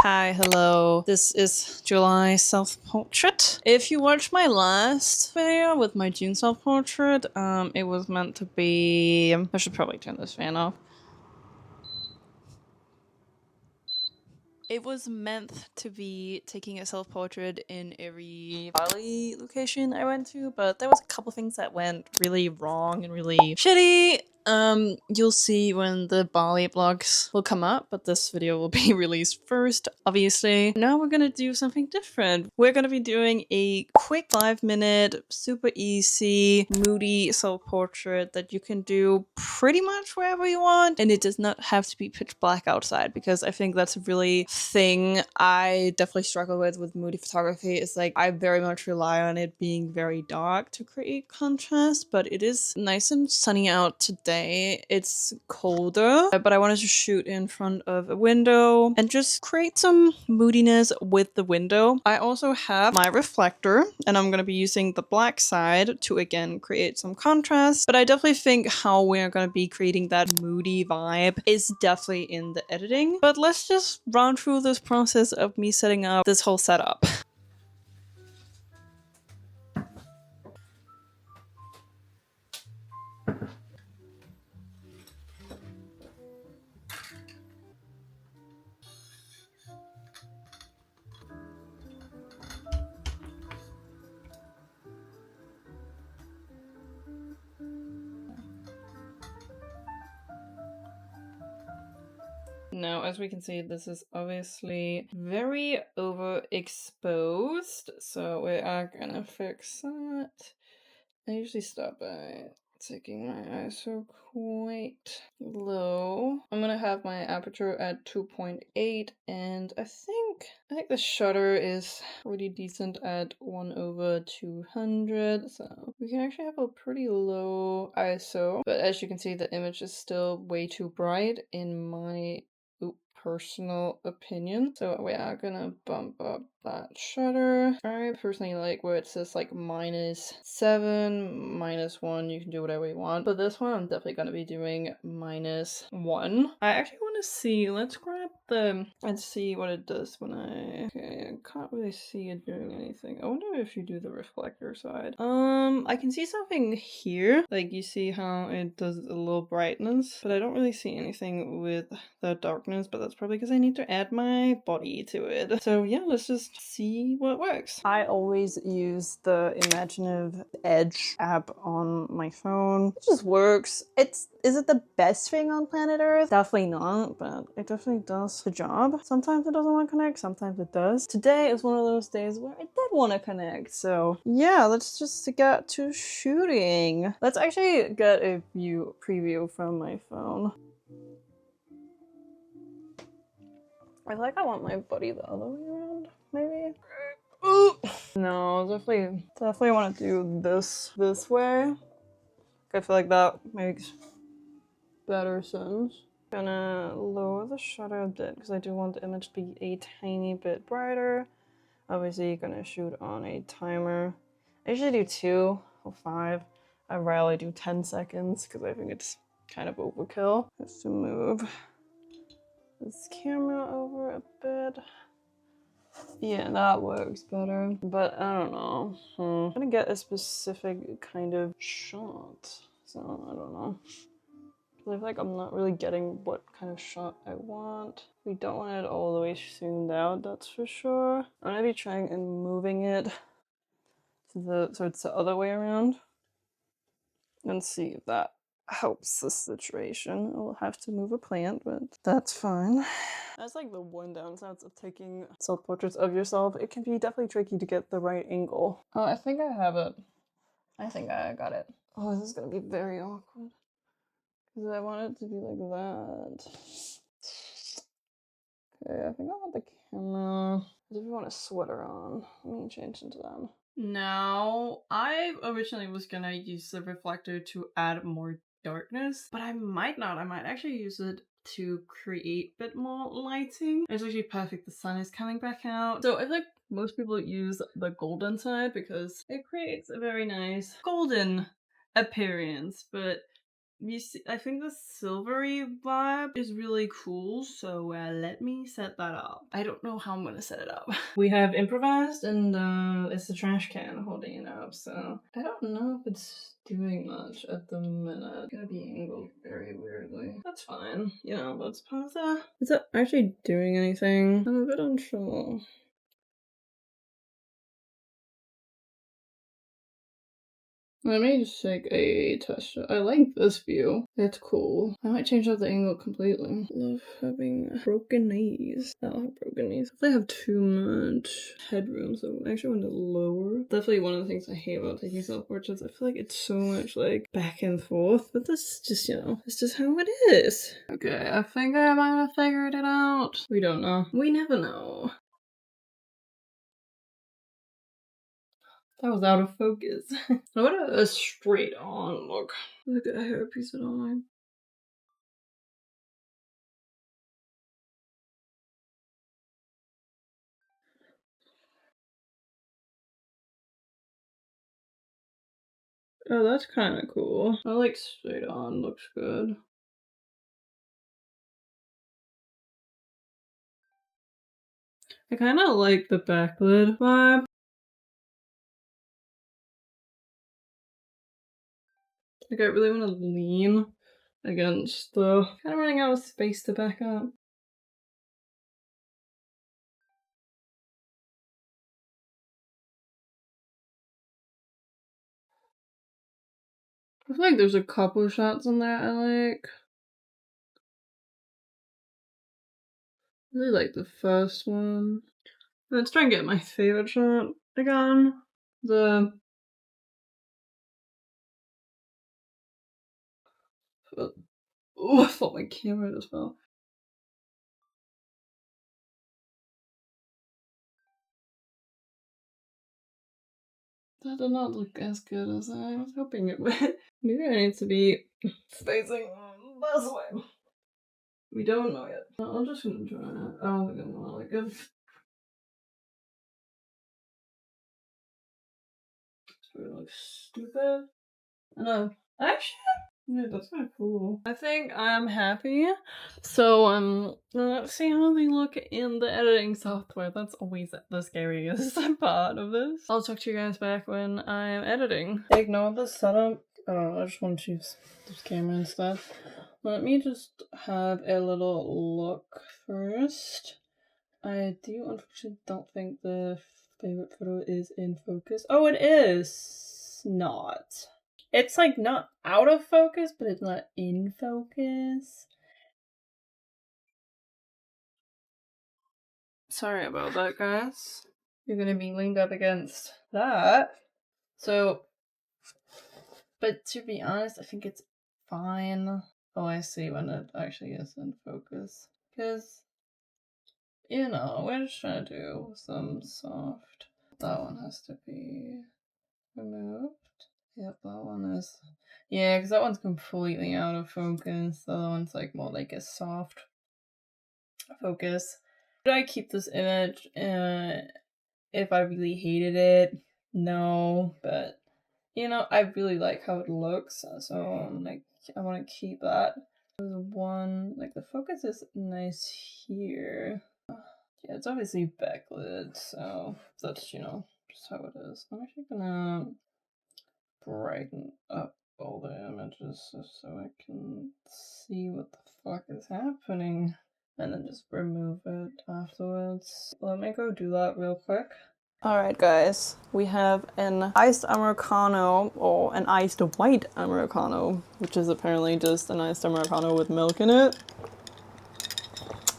Hi, hello. This is July self-portrait. If you watched my last video with my June self-portrait, it was meant to be... I should probably turn this fan off. It was meant to be taking a self-portrait in every Bali location I went to, but there was a couple things that went really wrong and really shitty. You'll see when the Bali vlogs will come up, but this video will be released first, obviously. Now we're gonna do something different. We're gonna be doing a quick 5-minute, super easy, moody self-portrait that you can do pretty much wherever you want, and it does not have to be pitch black outside, because I think that's a really thing I definitely struggle with moody photography. Is like I very much rely on it being very dark to create contrast, but it is nice and sunny out today. It's colder, but I wanted to shoot in front of a window and just create some moodiness with the window. I also have my reflector, and I'm going to be using the black side to again create some contrast, but I definitely think how we're going to be creating that moody vibe is definitely in the editing. But let's just run through this process of me setting up this whole setup. Now, as we can see, this is obviously very overexposed, so we are gonna fix that. I usually start by taking my ISO quite low. I'm gonna have my aperture at 2.8, and I think the shutter is really decent at 1/200, so we can actually have a pretty low ISO. But as you can see, the image is still way too bright in my personal opinion. So we are gonna bump up that shutter. I personally like where it says like -7, -1. You can do whatever you want. But this one I'm definitely gonna be doing -1. I actually want to see, let's grab the and see what it does when I can't really see it doing anything. I wonder if you do the reflector side. I can see something here. Like you see how it does a little brightness, but I don't really see anything with the darkness, but that's probably because I need to add my body to it. So yeah, let's just see what works. I always use the Imaginative Edge app on my phone. It just works. Is it the best thing on planet Earth? Definitely not, but it definitely does the job. Sometimes it doesn't want to connect, sometimes it does. Today is one of those days where it did want to connect, so yeah, let's just get to shooting. Let's actually get a preview from my phone. I feel like I want my body the other way around, maybe? Ooh. No, definitely want to do this way. I feel like that makes better sense. Gonna lower the shutter a bit because I do want the image to be a tiny bit brighter. Obviously, gonna shoot on a timer. I usually do 2 or 5. I rarely do 10 seconds because I think it's kind of overkill. Just to move this camera over a bit. Yeah, that works better. But I don't know. I'm gonna get a specific kind of shot. So I don't know. I feel like I'm not really getting what kind of shot I want. We don't want it all the way zoomed out, that's for sure. I'm gonna be trying and moving it to so it's the other way around. And see if that helps the situation. I'll have to move a plant, but that's fine. That's like the one downside of taking self-portraits of yourself. It can be definitely tricky to get the right angle. Oh, I think I have it. I think I got it. Oh, this is gonna be very awkward. Because I want it to be like that. Okay, I think I want the camera. What if you want a sweater on? Let me change into that. Now, I originally was gonna use the reflector to add more darkness, but I might not. I might actually use it to create a bit more lighting. It's actually perfect. The sun is coming back out. So I feel like most people use the golden side because it creates a very nice golden appearance, but you see, I think the silvery vibe is really cool, so let me set that up. I don't know how I'm gonna set it up. We have improvised, and it's the trash can holding it up, so I don't know if it's doing much at the minute. It's gonna be angled very weirdly. That's fine. You know, let's pause that. Is it actually doing anything? I'm a bit unsure. Let me just take a test shot. I like this view. It's cool. I might change out the angle completely. Love having broken knees. I don't have broken knees. If I have too much headroom, so I actually want to lower. Definitely one of the things I hate about taking self-portraits. I feel like it's so much like back and forth, but that's just, you know, it's just how it is. Okay, I think I might have figured it out. We don't know. We never know. That was out of focus. What a straight on look. Look at a hairpiece at all. Oh, that's kind of cool. I like straight on, looks good. I kind of like the backlit vibe. Like, I really want to lean against the... kind of running out of space to back up. I feel like there's a couple shots in there I like. I really like the first one. Let's try and get my favorite shot again. The... oh, I thought my camera just fell. That did not look as good as I was hoping it would. Maybe I need to be facing this way. We don't know yet. I'm just gonna try it. I don't think I'm gonna like it. It's gonna look stupid. I know. Actually, yeah, that's kind of cool. I think I'm happy. So, let's see how they look in the editing software. That's always the scariest part of this. I'll talk to you guys back when I'm editing. Ignore the setup. I don't know, I just want to choose this camera instead. Let me just have a little look first. I do unfortunately don't think the favorite photo is in focus. Oh, it is not. It's like not out of focus, but it's not in focus. Sorry about that, guys. You're gonna be leaned up against that. So, but to be honest, I think it's fine. Oh, I see when it actually is in focus. Because, you know, we're just trying to do some soft. That one has to be removed. Yep, that one is. Yeah, because that one's completely out of focus. The other one's like more like a soft focus. Would I keep this image if I really hated it? No, but you know, I really like how it looks, so like I want to keep that. There's one, like the focus is nice here. Yeah, it's obviously backlit, so that's, you know, just how it is. I'm actually gonna brighten up all the images so I can see what the fuck is happening. And then just remove it afterwards. Let me go do that real quick. Alright guys, we have an iced Americano, or an iced white Americano, which is apparently just an iced Americano with milk in it.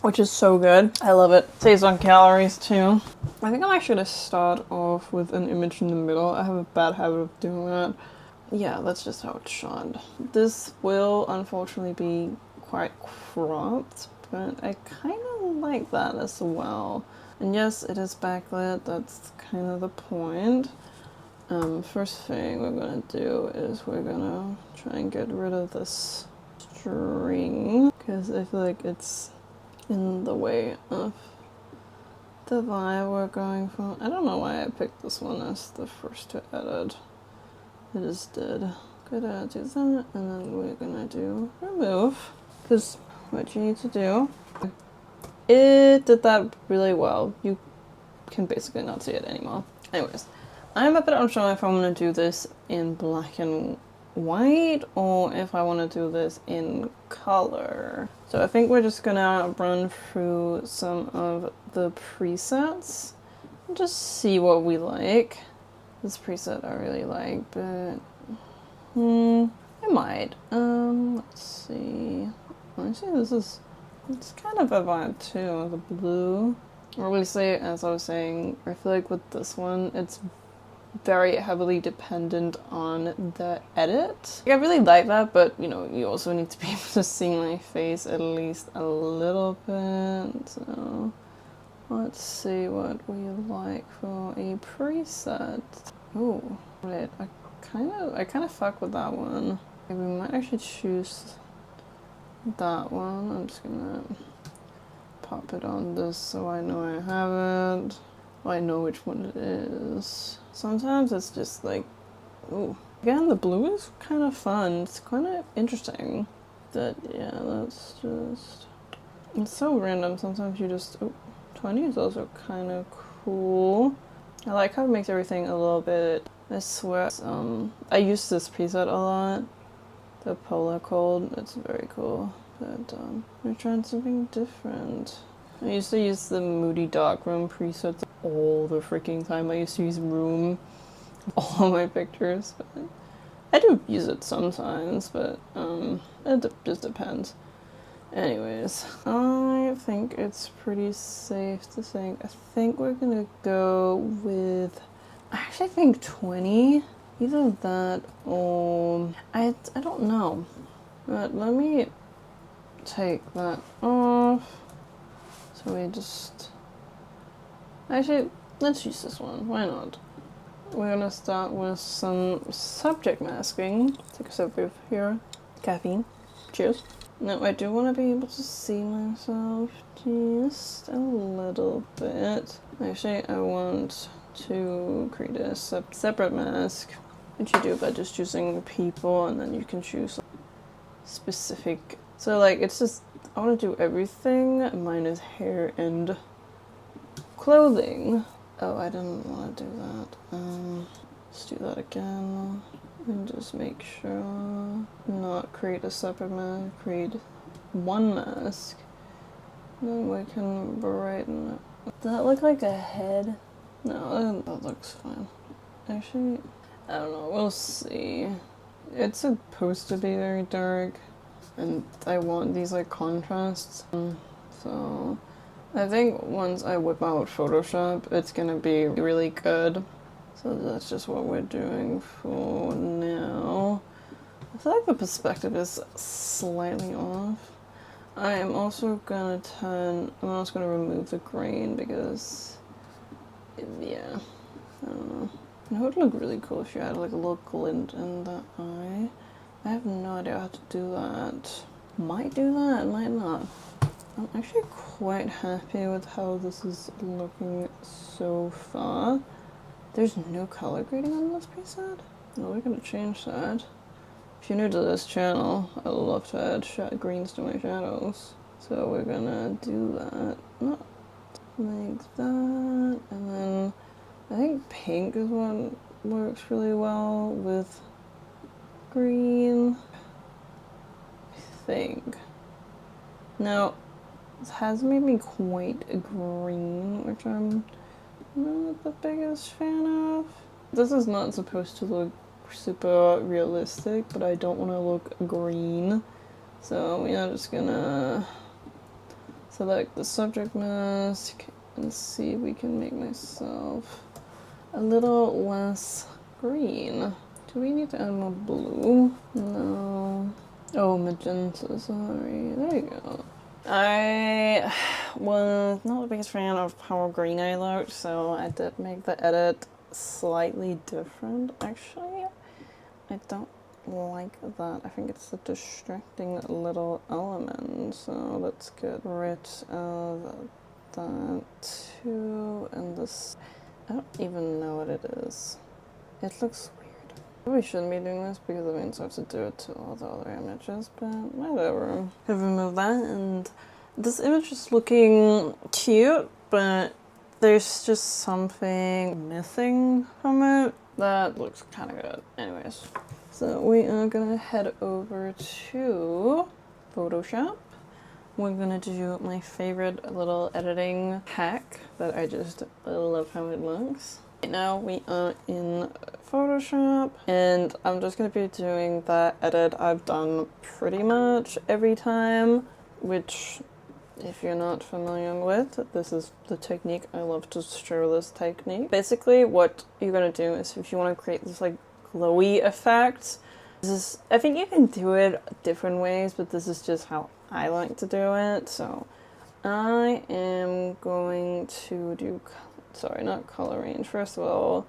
Which is so good. I love it. Saves on calories too. I think I'm actually gonna start off with an image in the middle. I have a bad habit of doing that. Yeah, that's just how it's shot. This will unfortunately be quite cropped, but I kind of like that as well. And yes, it is backlit, that's kind of the point. First thing we're gonna do is we're gonna try and get rid of this string, because I feel like it's in the way of the vibe we're going for. I don't know why I picked this one as the first to edit. I just did. Gonna do that, and then we're gonna do remove, because what you need to do, it did that really well. You can basically not see it anymore. Anyways, I'm a bit unsure if I want to do this in black and white or if I want to do this in color. So I think we're just gonna run through some of the presets and just see what we like. This preset I really like, but I might. Let's see. Actually, it's kind of a vibe too, the blue. Or obviously, as I was saying, I feel like with this one, it's very heavily dependent on the edit. Like, I really like that, but you know, you also need to be able to see my face at least a little bit. So let's see what we like for a preset. Oh, right. I kind of fuck with that one. Okay, we might actually choose that one. I'm just gonna pop it on this so I know I have it. Well, I know which one it is. Sometimes it's just like, ooh. Again, the blue is kind of fun. It's kind of interesting. But yeah, that's just, it's so random. Sometimes you just, oh, 20 is also kind of cool. I like how it makes everything a little bit, I swear, I use this preset a lot. The Polar Cold, it's very cool. But we're trying something different. I used to use the Moody Darkroom presets all the freaking time. I used to use Room all my pictures, but I do use it sometimes, but it just depends. Anyways, I think it's pretty safe to say, I think we're gonna go with, I actually think 20. Either that or, I don't know. But let me take that off. So we just, actually, let's use this one. Why not? We're gonna start with some subject masking. Take a sip of here. Caffeine. Cheers. Now I do want to be able to see myself just a little bit. Actually, I want to create a separate mask, which you do by just choosing people, and then you can choose specific. So like, it's just, I want to do everything minus hair and clothing. Oh, I didn't want to do that. Let's do that again. And just make sure not create a separate mask, create one mask. Then we can brighten it. Does that look like a head? No, that looks fine. Actually, I don't know, we'll see. It's supposed to be very dark, and I want these like contrasts. So I think once I whip out Photoshop, it's gonna be really good. So that's just what we're doing for now. I feel like the perspective is slightly off. I am also gonna I'm also gonna remove the grain because, yeah, I don't know. It would look really cool if you had like a little glint in the eye. I have no idea how to do that. Might do that, might not. I'm actually quite happy with how this is looking so far. There's no color grading on this preset? No, we're gonna change that. If you're new to this channel, I love to add greens to my shadows. So we're gonna do that. Not like that. And then I think pink is what works really well with green. I think. Now, this has made me quite green, which I'm not the biggest fan of. This is not supposed to look super realistic, but I don't want to look green. So we are just gonna select the subject mask and see if we can make myself a little less green. Do we need to add more blue? No. Oh, magenta, sorry. There you go. I was not the biggest fan of how green I looked, so I did make the edit slightly different, actually. I don't like that. I think it's a distracting little element, so let's get rid of that too. And this, I don't even know what it is. It looks weird. We shouldn't be doing this because it means I have to do it to all the other images, but whatever. I've removed that, and this image is looking cute, but there's just something missing from it that looks kind of good. Anyways, so we are gonna head over to Photoshop. We're gonna do my favorite little editing hack that I just love how it looks. Right now we are in Photoshop, and I'm just gonna be doing that edit I've done pretty much every time, which if you're not familiar with, this is the technique. I love to show this technique. Basically what you're gonna do is, if you want to create this like glowy effect, this is, I think you can do it different ways, but this is just how I like to do it. So I am going to do, sorry, not color range. First of all,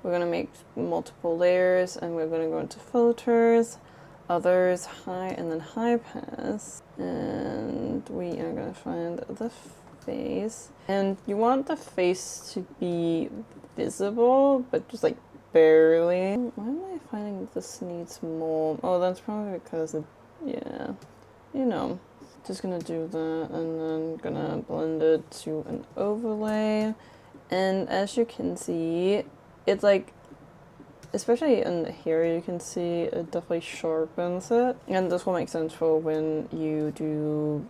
we're gonna make multiple layers, and we're gonna go into filters, others, high, and then high pass. And we are gonna find the face. And you want the face to be visible, but just like barely. Why am I finding this needs more? Oh, that's probably because it, yeah, you know. Just gonna do that, and then gonna blend it to an overlay. And as you can see, it's like, especially in here, you can see it definitely sharpens it. And this will make sense for when you do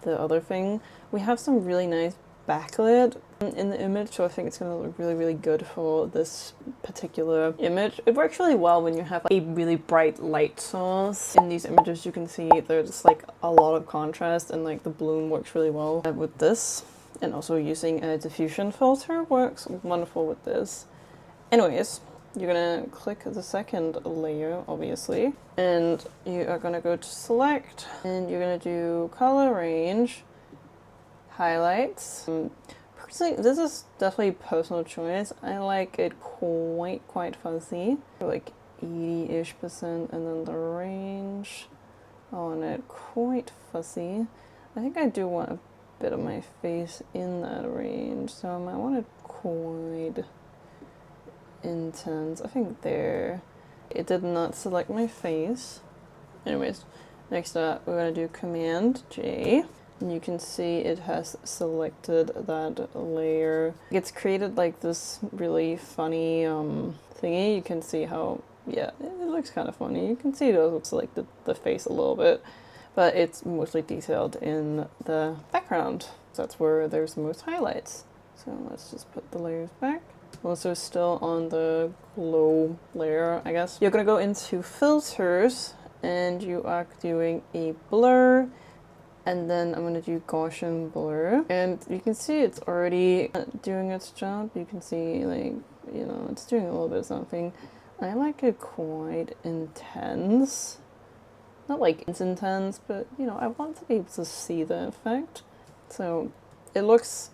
the other thing. We have some really nice backlit in the image, so I think it's gonna look really, really good for this particular image. It works really well when you have like a really bright light source. In these images, you can see there's like a lot of contrast, and like the bloom works really well with this. And also using a diffusion filter works wonderful with this. Anyways, you're gonna click the second layer, obviously, and you are gonna go to select, and you're gonna do color range, highlights. Personally, this is definitely personal choice. I like it quite fuzzy, like 80-ish%, and then the range, I want it quite fuzzy. I think I do want a bit of my face in that range, so I might want it quite intense. I think there. It did not select my face. Anyways, next up we're gonna do Command J, and you can see it has selected that layer. It's created like this really funny thingy. You can see how, yeah, it looks kind of funny. You can see it also selected the face a little bit, but it's mostly detailed in the background. So that's where there's the most highlights. So let's just put the layers back. Also still on the glow layer, I guess. You're gonna go into filters, and you are doing a blur, and then I'm gonna do Gaussian blur. And you can see it's already doing its job. You can see, like, you know, it's doing a little bit of something. I like it quite intense. Not like it's intense, but you know, I want to be able to see the effect. So it looks,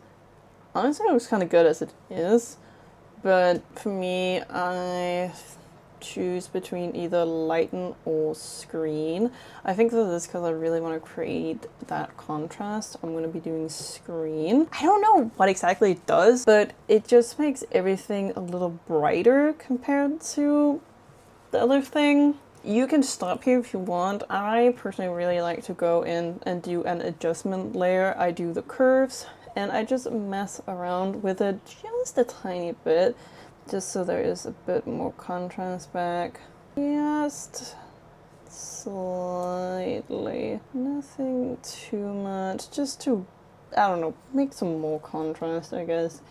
honestly, it looks kind of good as it is. But for me, I choose between either lighten or screen. I think that this, because I really want to create that contrast, I'm going to be doing screen. I don't know what exactly it does, but it just makes everything a little brighter compared to the other thing. You can stop here if you want. I personally really like to go in and do an adjustment layer. I do the curves, and I just mess around with it just a tiny bit, just so there is a bit more contrast back. Just slightly. Nothing too much. Just to, I don't know, make some more contrast, I guess.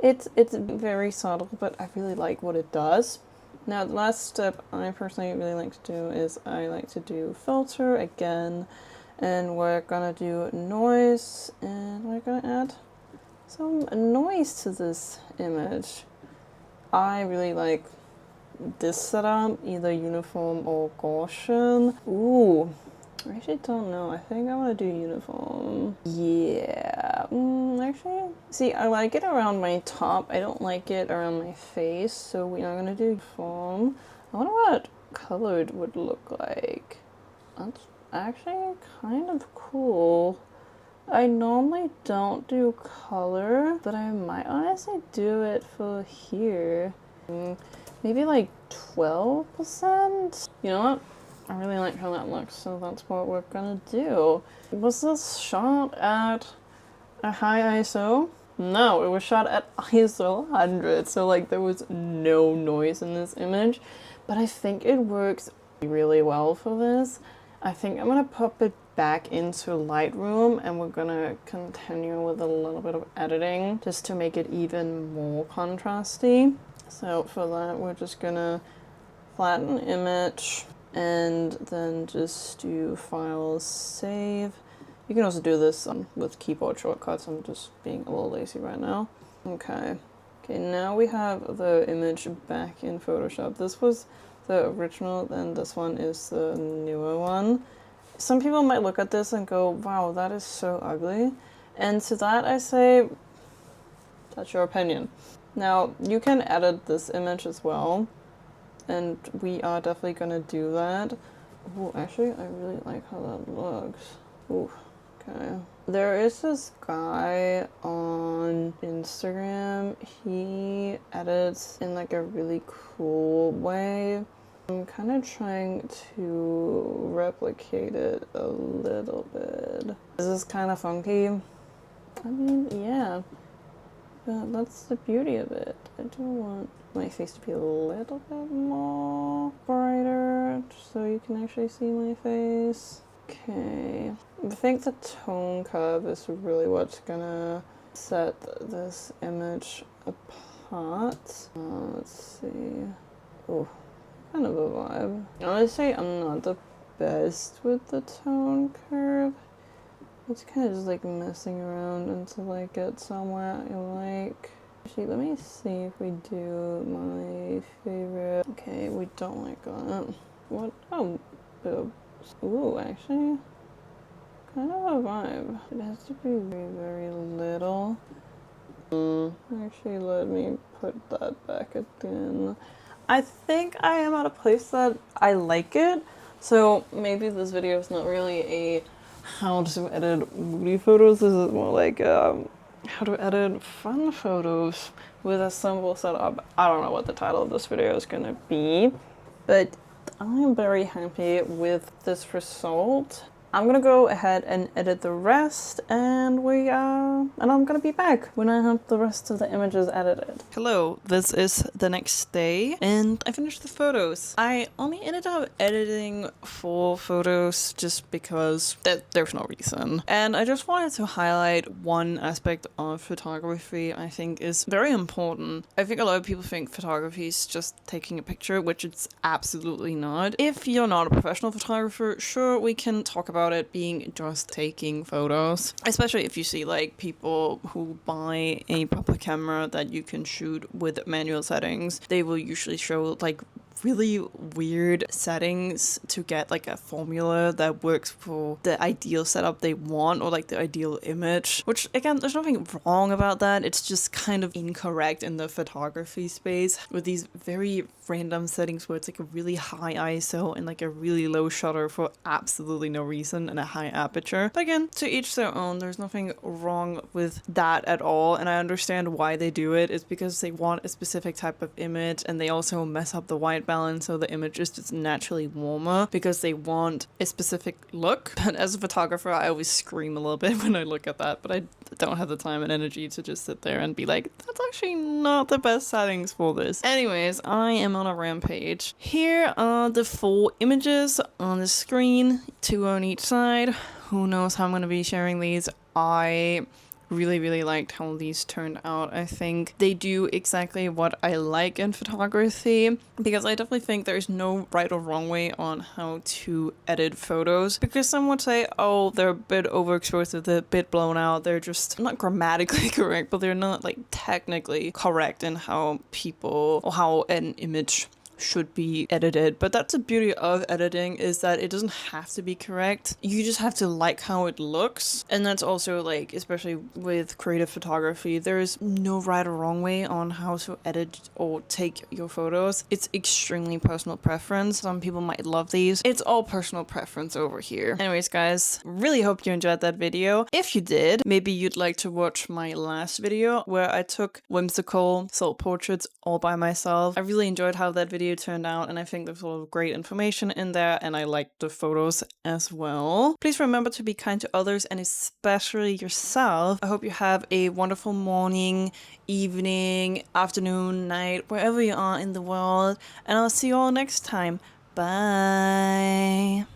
It's very subtle, but I really like what it does. Now, the last step I personally really like to do is I like to do filter again, and we're gonna do noise, and we're gonna add some noise to this image. I really like this setup, either uniform or Gaussian. Ooh, I actually don't know. I think I want to do uniform. Yeah, actually, see, I like it around my top. I don't like it around my face, so we are gonna do uniform. I wonder what colored would look like. That's actually kind of cool. I normally don't do color, but I might honestly do it for here. Maybe like 12%. You know what? I really like how that looks, so that's what we're gonna do. Was this shot at a high ISO? No, it was shot at ISO 100, so like there was no noise in this image, but I think it works really well for this. I think I'm gonna pop it back into Lightroom and we're gonna continue with a little bit of editing just to make it even more contrasty. So for that, we're just gonna flatten image and then just do file save. You can also do this with keyboard shortcuts. I'm just being a little lazy right now. Okay, now we have the image back in Photoshop. This was the original, then this one is the newer one. Some people might look at this and go, wow, that is so ugly. And to that I say, that's your opinion. Now, you can edit this image as well, and we are definitely gonna do that. Oh, actually, I really like how that looks. Ooh, okay. There is this guy on Instagram. He edits in like a really cool way. I'm kind of trying to replicate it a little bit. This is kind of funky. I mean, yeah. But that's the beauty of it. I do want my face to be a little bit more brighter so you can actually see my face. Okay. I think the tone curve is really what's gonna set this image apart. Let's see. Oh, kind of a vibe. Honestly, I'm not the best with the tone curve. It's kind of just like messing around until I get somewhere I like. Actually, let me see if we do my favorite. Okay, we don't like that. What? Oh, boobs. Ooh, actually, kind of a vibe. It has to be very, very little. Actually, let me put that back again. I think I am at a place that I like it. So maybe this video is not really a how to edit moody photos. This is more like how to edit fun photos with a simple setup. I don't know what the title of this video is gonna be, but I'm very happy with this result. I'm gonna go ahead and edit the rest, and I'm gonna be back when I have the rest of the images edited. Hello, this is the next day, and I finished the photos. I only ended up editing 4 photos just because there's no reason. And I just wanted to highlight one aspect of photography I think is very important. I think a lot of people think photography is just taking a picture, which it's absolutely not. If you're not a professional photographer, sure, we can talk about it being just taking photos, especially if you see like people who buy a proper camera that you can shoot with manual settings. They will usually show like really weird settings to get like a formula that works for the ideal setup they want, or like the ideal image, which again, there's nothing wrong about that. It's just kind of incorrect in the photography space with these very random settings where it's like a really high ISO and like a really low shutter for absolutely no reason and a high aperture. But again, to each their own. There's nothing wrong with that at all, and I understand why they do it. It's because they want a specific type of image, and they also mess up the white balance so the image is just naturally warmer because they want a specific look. But as a photographer, I always scream a little bit when I look at that, but I don't have the time and energy to just sit there and be like, that's actually not the best settings for this. Anyways, I am on a rampage. Here are the 4 images on the screen, 2 on each side. Who knows how I'm going to be sharing these. I really liked how these turned out. I think they do exactly what I like in photography, because I definitely think there's no right or wrong way on how to edit photos, because some would say, oh, they're a bit overexposed, they're a bit blown out, they're just not grammatically correct, but they're not like technically correct in how people or how an image should be edited. But that's the beauty of editing, is that it doesn't have to be correct. You just have to like how it looks. And that's also like, especially with creative photography, there's no right or wrong way on how to edit or take your photos. It's extremely personal preference. Some people might love these. It's all personal preference over here. Anyways, guys, really hope you enjoyed that video. If you did, maybe you'd like to watch my last video where I took whimsical self-portraits all by myself. I really enjoyed how that video turned out, and I think there's a lot of great information in there, and I liked the photos as well. Please remember to be kind to others, and especially yourself. I hope you have a wonderful morning, evening, afternoon, night, wherever you are in the world, and I'll see you all next time. Bye.